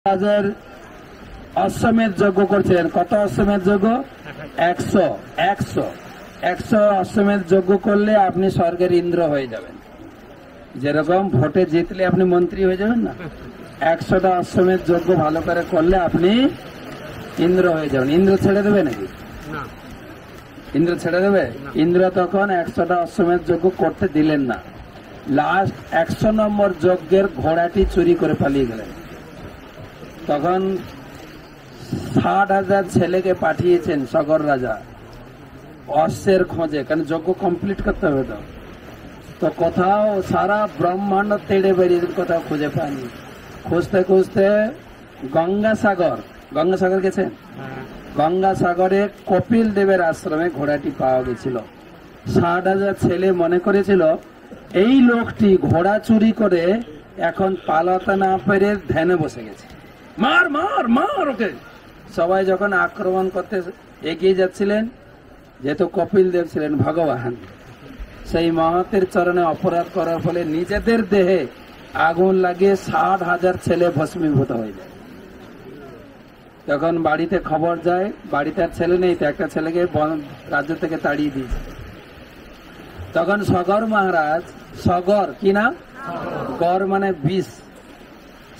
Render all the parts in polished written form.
রাজার অশ্বমেধ যজ্ঞ করছিলেন। কত অশ্বমেধ যজ্ঞ? 100 অশ্বমেধ যজ্ঞ করলে আপনি স্বর্গের ইন্দ্র হয়ে যাবেন। যেরকম ভোটে জিতলে আপনি মন্ত্রী হয়ে যাবেন না, 100টা অশ্বমেধ যজ্ঞ ভালো করে করলে আপনি ইন্দ্র হয়ে যাবেন। ইন্দ্র ছেড়ে দেবে নাকি? ইন্দ্র ছেড়ে দেবে? ইন্দ্র তখন 100টা অশ্বমেধ যজ্ঞ করতে দিলেন না। লাস্ট 100 নম্বর যজ্ঞের ঘোড়াটি চুরি করে পালিয়ে গেলেন। তখন 60,000 ছেলেকে পাঠিয়েছেন সগর রাজা অশ্বের খোঁজে, কারণ যজ্ঞ কমপ্লিট করতে হবে। তো কোথাও সারা ব্রহ্মাণ্ড তেড়ে বেরিয়ে কোথাও খুঁজে পায়নি। খুঁজতে খুঁজতে গঙ্গাসাগর গেছেন? গঙ্গাসাগরে কপিল দেবের আশ্রমে ঘোড়াটি পাওয়া গেছিল। 60,000 ছেলে মনে করেছিল এই লোকটি ঘোড়া চুরি করে এখন পালাতে না পেরে ধ্যানে বসে গেছে, মার মার মার ওকে। সবাই যখন আক্রমণ করতে এগিয়ে যাচ্ছিলেন, যেহেতু কপিল দেব ছিলেন ভগবান, সেই মহতের চরণে অপরাধ করার ফলে নিজেদের দেহে আগুন লাগিয়ে 60,000 ছেলে ভস্মীভূত হয়ে যায়। তখন বাড়িতে খবর যায়, বাড়িতে আর ছেলে নেই, তো একটা ছেলেকে রাজ্য থেকে তাড়িয়ে দিয়েছে। তখন সগর মহারাজ, সগর কি নাম? গর মানে বিষ।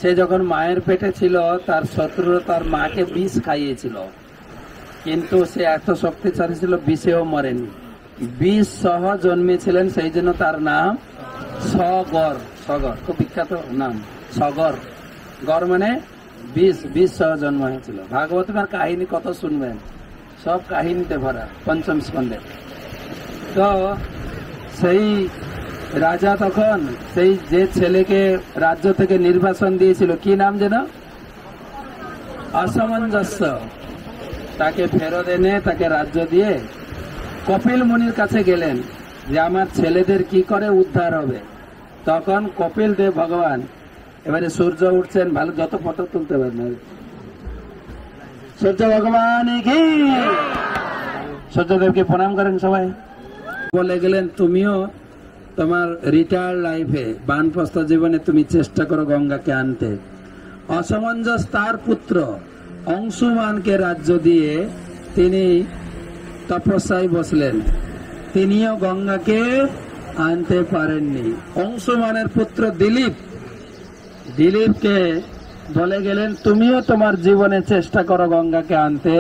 সে যখন মায়ের পেটে ছিল, তার শত্রুরা তার মাকে বিষ খাইয়েছিল, কিন্তু সে এত শক্তিশালী ছিল, বিষেও মরেনি। বিষ সহ জন্মেছিলেন, সেই জন্য তার নাম সগর। সগর খুব বিখ্যাত নাম, সগর। গর মানে বিষ সহ জন্ম হয়েছিল। ভাগবতের কাহিনী কত শুনবেন, সব কাহিনীতে ভরা পঞ্চম স্কন্ধে। তো সেই রাজা তখন সেই যে ছেলেকে রাজ্য থেকে নির্বাসন দিয়েছিল, কি নাম যেন? অসামঞ্জস্য। তাকে ফেরত এনে তাকে রাজ্য দিয়ে কপিল মুনির কাছে গেলেন যে আমার ছেলেদের কি করে উদ্ধার হবে। তখন কপিল দেব ভগবান, এবারে সূর্য উঠছেন, ভালো যত ফটো তুলতে পারেন, সূর্য ভগবান কি, সূর্যদেবকে প্রণাম করেন সবাই। বলে গেলেন তুমিও তোমার রিটায়ার্ড লাইফে, বানপ্রস্থ জীবনে তুমি চেষ্টা করো গঙ্গাকে আনতে। অসমঞ্জস তার পুত্র অংশুমানকে রাজ্য দিয়ে তিনি তপস্যায় বসলেন, তিনিও গঙ্গাকে আনতে পারেননি। অংশুমানের পুত্র দিলীপকে বলে গেলেন তুমিও তোমার জীবনে চেষ্টা করো গঙ্গাকে আনতে।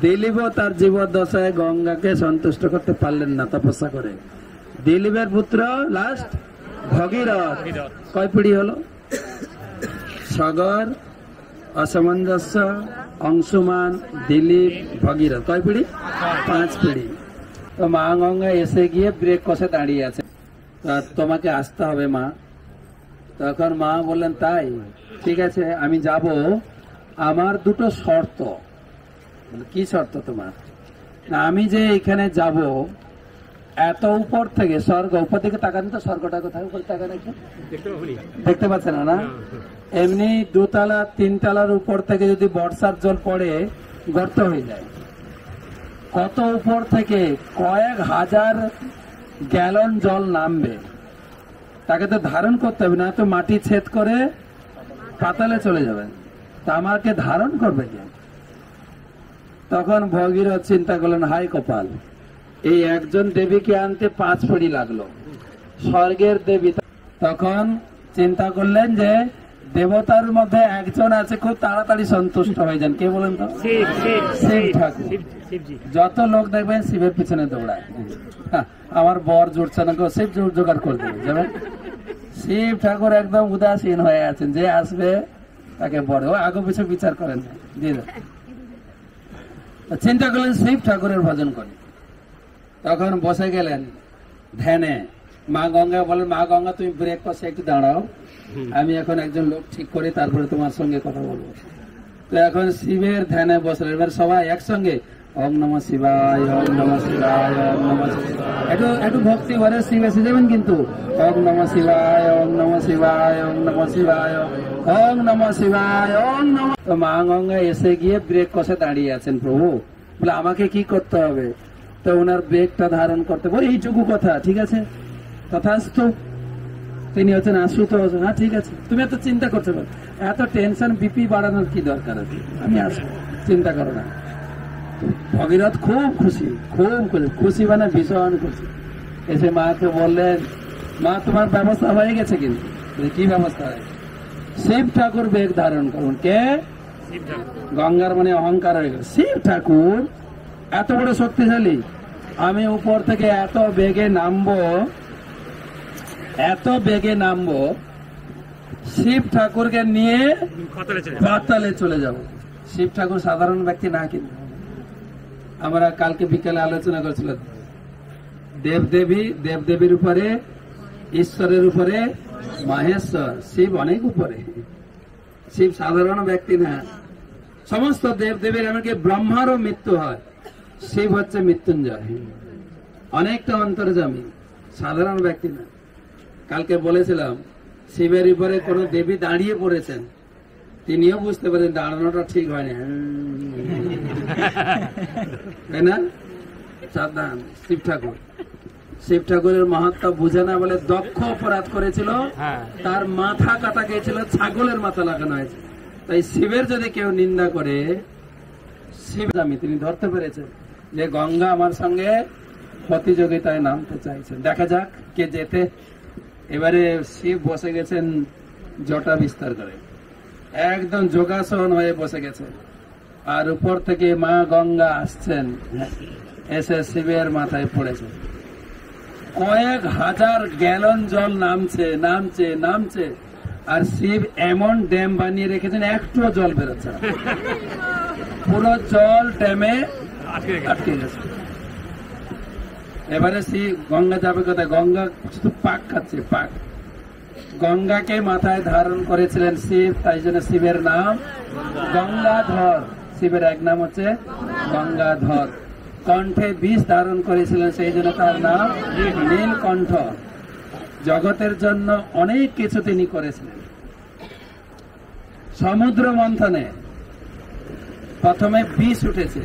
দিলীপও তার জীবদ্দশায় গঙ্গাকে সন্তুষ্ট করতে পারলেন না তপস্যা করে। দিলীপের পুত্র লাস্ট ভগীরথ। কয় পিঢ়ি হলো? সগর, অসামঞ্জস্য, অংশুমান, দিলীপ, ভগীরথ। কয় পিঢ়ি? 5 পিঢ়ি। তো মা গঙ্গা এসে গিয়ে ব্রেক কষে দাঁড়িয়ে আছে, তোমাকে আসতে হবে মা। তখন মা বললেন তাই, ঠিক আছে আমি যাব, আমার দুটো শর্ত। কি শর্ত তোমার? না আমি যে এখানে যাব, এত উপর থেকে স্বর্গ, উপর দিকে তাকান তো, স্বর্গটা কোথায়? উপর তাকান একটু, দেখতে পাচ্ছেন না? এমনি 2 তলা 3 তলার উপর থেকে যদি বর্ষার জল পড়ে গর্ত হয়ে যায়, কত উপর থেকে কয়েক হাজার গ্যালন জল নামবে, তাকে তো ধারণ করতে হবে, না তো মাটি ছেদ করে পাতালে চলে যাবে, তা আমাকে ধারণ করবে কে? তখন ভগীরথ চিন্তা করলেন, হাই কপাল, এই একজন দেবীকে আনতে 5 পিঢ়ি লাগলো, স্বর্গের দেবী। তখন চিন্তা করলেন যে দেবতার মধ্যে একজন আছে খুব তাড়াতাড়ি সন্তুষ্ট হয়ে যান, কে বলেন তো? শিব ঠাকুর। যত লোক দেখবেন শিবের পিছনে দৌড়ায়, আমার বর জুটছে না, শিব জোগাড় করে দেবে যাবেন। শিব ঠাকুর একদম উদাসীন হয়ে আছেন, যে আসবে তাকে বড় আগে পিছু বিচার করেন দিয়ে দেন। চিন্তা করলেন শিব ঠাকুরের ভজন করি। তখন বসে গেলেন ধ্যানে। মা গঙ্গা বলেন, মা গঙ্গা তুমি ব্রেক পাশে একটু দাঁড়াও, আমি এখন একজন লোক ঠিক করে তারপরে তোমার সঙ্গে কথা বলবো। তো এখন শিবের ধ্যানে বসলেন। এবার সবাই একসঙ্গে ওম নমঃ শিবায়, ওম নমঃ শিবায়, ওম নমঃ শিবায়। একটু ভক্তি ভরে শিব এসে যাবেন, কিন্তু ওম নমঃ শিবায়, ওম নমঃ শিবায়, ওম নমঃ শিবায়, ওম নমঃ শিবায়, ওম নমঃ। তো মা গঙ্গা এসে গিয়ে ব্রেক কষে দাঁড়িয়ে আছেন। প্রভু বলে আমাকে কি করতে হবে? তো ওনার ব্রেকটা ধারণ করতে বলে এইটুকু কথা, ঠিক আছে তথাস্তু। তিনি হচ্ছেন আশুতোষ। হ্যাঁ ঠিক আছে, তুমি এত চিন্তা করছো না, এত টেনশন বিপি বাড়ানোর কি দরকার আছে, আমি আসবো, চিন্তা করো না। ভগীরথ খুব খুশি, খুশি মানে ভীষণ খুশি। এসে মাকে বললেন, মা তোমার ব্যবস্থা হয়ে গেছে। কিন্তু কি ব্যবস্থা হয়? শিব ঠাকুর বেগ ধারণ করুন। কে? গঙ্গার মানে অহংকার হয়ে গেল। শিব ঠাকুর এত বড় শক্তিশালী, আমি উপর থেকে এত বেগে নামবো, শিব ঠাকুরকে নিয়ে পাতালে চলে যাব। শিব ঠাকুর সাধারণ ব্যক্তি না, কিন্তু আমরা কালকে বিকেলে আলোচনা করছিলাম, দেবদেবীর উপরে, ঈশ্বরের উপরে মহেশ্বর, শিব অনেক উপরে। শিব সাধারণ ব্যক্তি না। সমস্ত দেবদেবীর, এমনকি ব্রহ্মারও মৃত্যু হয়, শিব হচ্ছে মৃত্যুঞ্জয়, অনেকটা অন্তর্যামী, সাধারণ ব্যক্তি না। কালকে বলেছিলাম, শিবের উপরে কোন দেবী দাঁড়িয়ে পড়েছেন, তিনিও বুঝতে পারেন দাঁড়ানোটা ঠিক হয়নি, তাই না? সাবধান। শিব ঠাকুরের মাহাত্ম্য বুঝে না বলে দক্ষ অপরাধ করেছিল, তার মাথা কাটা গিয়েছিল, ছাগলের মাথা লাগানো হয়েছে। তাই শিবের যদি কেউ নিন্দা করে, শিব তিনি ধরতে পেরেছেন যে গঙ্গা আমার সঙ্গে প্রতিযোগিতায় নামতে চাইছেন। দেখা যাক কে যেতে। এবারে শিব বসে গেছেন জটা বিস্তার করে, একদম যোগাসন হয়ে বসে গেছে, আর উপর থেকে মা গঙ্গা আসছেন, এসে শিবের মাথায় পড়েছে। কয়েক হাজার গ্যালন জল নামছে, আর শিব এমন ড্যাম বানিয়ে রেখেছেন একটুও জল বেরোচ্ছে না, পুরো জল ড্যামে আটকে গেছে। এবারে শিব গঙ্গা যাবে কোথায়? গঙ্গা শুধু পাক খাচ্ছে, পাক। গঙ্গাকে মাথায় ধারণ করেছিলেন শিব, তাই জন্য শিবের নাম গঙ্গাধর। শিবের এক নাম হচ্ছে গঙ্গাধর। কণ্ঠে বিষ ধারণ করেছিলেন, সেই জন্য তার নাম নীলকণ্ঠ। জগতের জন্য অনেক কিছু তিনি করেছিলেন। সমুদ্র মন্থনে প্রথমে বিষ উঠেছে,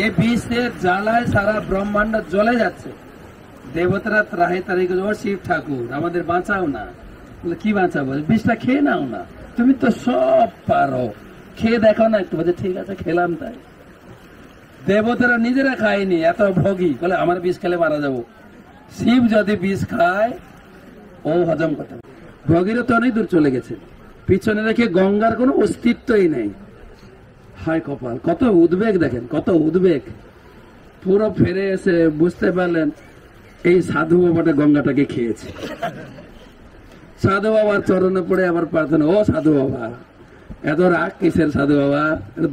এই বিষের জ্বালায় সারা ব্রহ্মাণ্ড জ্বলে যাচ্ছে। দেবতারা ত্রাহি তারিখ, ও শিব ঠাকুর আমাদের বাঁচাও না। বলে কি বাঁচাবো? বিষটা খেয়ে নাও না, তুমি তো সব পারো, খেয়ে দেখো না একটু। বলছে ঠিক আছে, খেলাম। তাই দেবতারা নিজেরা খায়নি, এত ভোগী, বলে আমার বিষ খেলে মারা যাবো। শিব যদি বিষ খায়, ও হজম করতে। ভগীরথ অনেক দূর চলে গেছে, পিছনে রেখে গঙ্গার কোনো অস্তিত্বই নেই। হায় কপাল, কত উদ্বেগ, দেখেন কত উদ্বেগ। পুরো ফিরে এসে বুঝতে পারলেন এই সাধু বাবাটা গঙ্গাটাকে খেয়েছে। সাধু বাবার চরণে পড়ে আবার প্রার্থনা, ও সাধু বাবা, এত রাগ কিসের? সাধু বাবা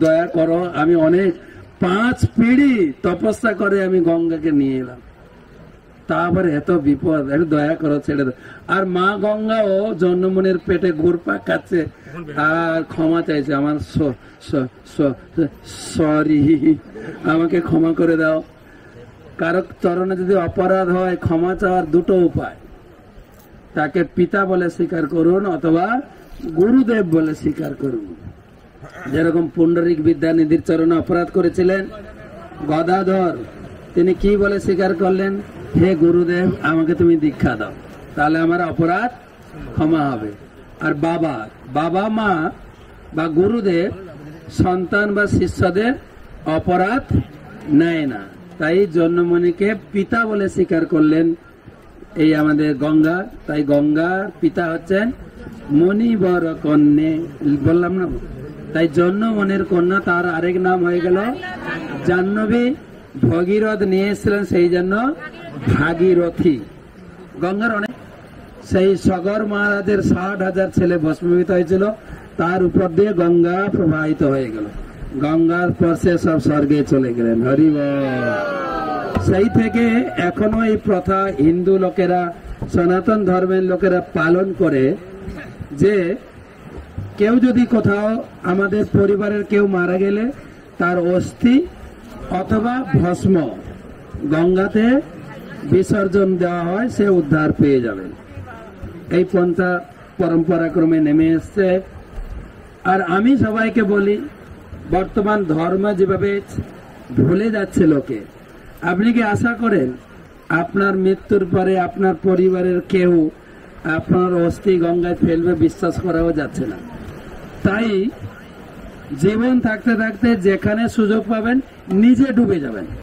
দয়া করো, আমি অনেক 5 পিঢ়ি তপস্যা করে আমি গঙ্গাকে নিয়ে এলাম, তারপর এত বিপদ, একটু দয়া করো, ছেড়ে দাও। আর মা গঙ্গা ও জন্মমনির পেটে ঘুরপাক খাচ্ছে আর ক্ষমা চাইছে, আমার সরি, আমাকে ক্ষমা করে দাও। কারো চরণে যদি অপরাধ হয়, ক্ষমা চাওয়ার দুটো উপায়, তাকে পিতা বলে স্বীকার করুন অথবা গুরুদেব বলে স্বীকার করুন। যেরকম পুণ্ডরিক বিদ্যানিধির চরণে অপরাধ করেছিলেন গদাধর, তিনি কি বলে স্বীকার করলেন? হে গুরুদেব, আমাকে তুমি দীক্ষা দাও, তাহলে আমার অপরাধ ক্ষমা হবে। আর বাবা মা বা গুরুদেব সন্তান বা শিষ্যদের অপরাধ নেয় না, তাই জন্মমণিকে পিতা বলে স্বীকার করলেন এই আমাদের গঙ্গা। তাই গঙ্গার পিতা হচ্ছেন মণিবর কন্যে, বললাম না? তাই জন্মমণির কন্যা, তার আরেক নাম হয়ে গেল জাহ্নবী। ভগীরথ নিয়ে এসেছিলেন সেই জন্য ভাগীরথী। গঙ্গার অনেক, সেই সগর মহারাজের 60,000 ছেলে ভস্মীভূত হয়েছিল, তার উপর দিয়ে গঙ্গা প্রবাহিত হয়ে গেল। গঙ্গার পর সে সব স্বর্গে চলে গেলেন। হরি বল। সেই থেকে এখনো এই প্রথা হিন্দু লোকেরা, সনাতন ধর্মের লোকেরা পালন করে যে কেউ যদি কোথাও আমাদের পরিবারের কেউ মারা গেলে তার অস্থি অথবা ভস্ম গঙ্গাতে বিসর্জন দেওয়া হয়, সে উদ্ধার পেয়ে যাবে। এই পন্থা পরম্পরা ক্রমে নেমে এসছে। আর আমি সবাইকে বলি, বর্তমান ধর্ম যেভাবে ভুলে যাচ্ছে লোকে, আপনি কি আশা করেন আপনার মৃত্যুর পরে আপনার পরিবারের কেউ আপনার অস্থি গঙ্গায় ফেলবে বিশ্বাস করাও যাচ্ছে না। তাই জীবন থাকতে থাকতে যেখানে সুযোগ পাবেন নিজে ডুবে যাবেন।